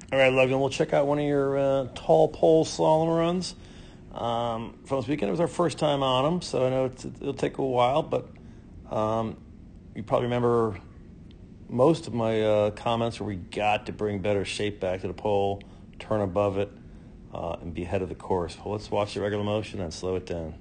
All right, Logan, we'll check out one of your tall pole slalom runs. From this weekend, it was our first time on them, so I know it'll take a while, but you probably remember most of my comments where we got to bring better shape back to the pole, turn above it, and be ahead of the course. Well, let's watch the regular motion and slow it down.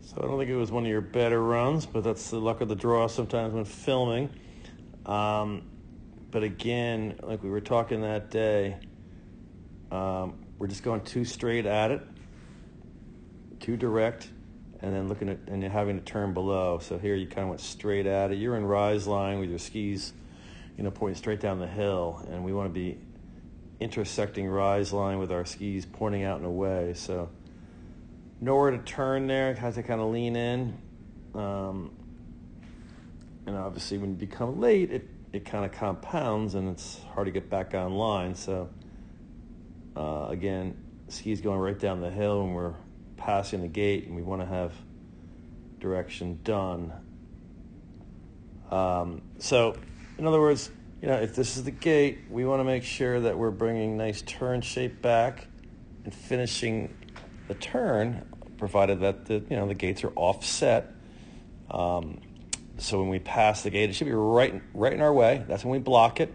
So I don't think it was one of your better runs, but that's the luck of the draw sometimes when filming. But again, like we were talking that day, we're just going too straight at it, too direct, and then looking at and having to turn below. So here you kind of went straight at it. You're in rise line with your skis, pointing straight down the hill, and we want to be intersecting rise line with our skis pointing out and away. So nowhere to turn there, has to kind of lean in. And obviously when you become late, it kind of compounds and it's hard to get back online. So again, skis going right down the hill and we're passing the gate and we want to have direction done. So in other words, if this is the gate, we want to make sure that we're bringing nice turn shape back and finishing the turn, provided that the gates are offset. So when we pass the gate, it should be right in our way. That's when we block it.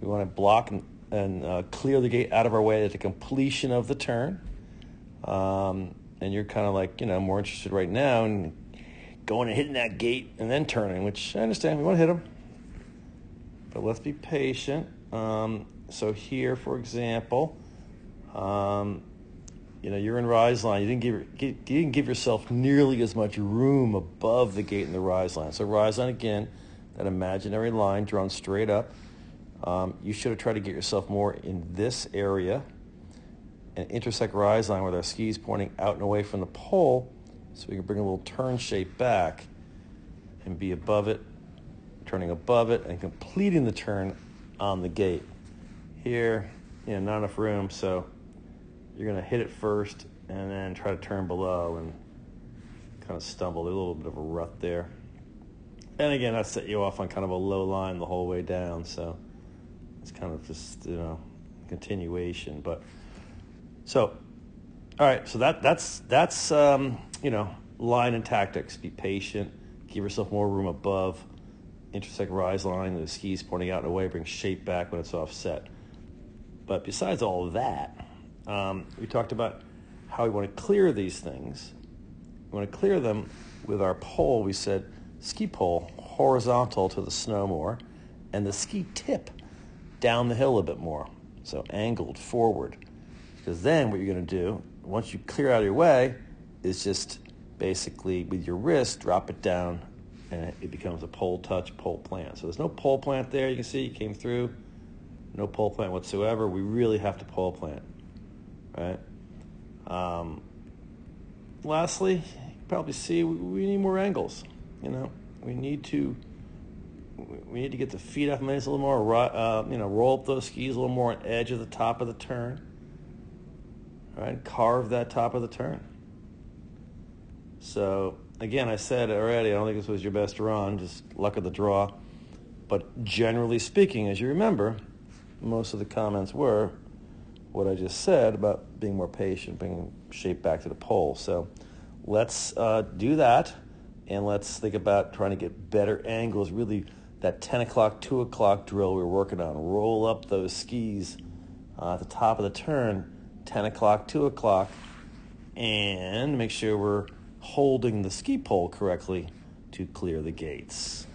We want to block and clear the gate out of our way at the completion of the turn. And you're kind of like, more interested right now in going and hitting that gate and then turning, which I understand. We want to hit them. But let's be patient. So here, for example, you're in rise line. You didn't give yourself nearly as much room above the gate in the rise line. So rise line, again, that imaginary line drawn straight up. You should have tried to get yourself more in this area and intersect rise line with our skis pointing out and away from the pole so we can bring a little turn shape back and be above it, turning above it and completing the turn on the gate. Here, not enough room, so you're going to hit it first and then try to turn below and kind of stumble. There's a little bit of a rut there. And again, that set you off on kind of a low line the whole way down, so it's kind of just, continuation. But so, all right, so that's line and tactics. Be patient, give yourself more room above, intersect rise line, the skis pointing out and away, bring shape back when it's offset. But besides all of that, we talked about how we want to clear these things. We want to clear them with our pole. We said ski pole horizontal to the snow more, and the ski tip down the hill a bit more, so angled forward. Because then what you're going to do, once you clear out of your way, is just basically with your wrist, drop it down, and it becomes a pole touch, pole plant. So there's no pole plant there. You can see it came through. No pole plant whatsoever. We really have to pole plant, right? Lastly, you can probably see we need more angles. We need to get the feet off maybe a little more. Roll up those skis a little more on edge of the top of the turn. Right, carve that top of the turn. So again, I said already, I don't think this was your best run, just luck of the draw. But generally speaking, as you remember, most of the comments were what I just said about being more patient, bringing shape back to the pole. So let's do that, and let's think about trying to get better angles. Really, that 10 o'clock, 2 o'clock drill we were working on. Roll up those skis at the top of the turn, 10 o'clock, 2 o'clock, and make sure we're holding the ski pole correctly to clear the gates.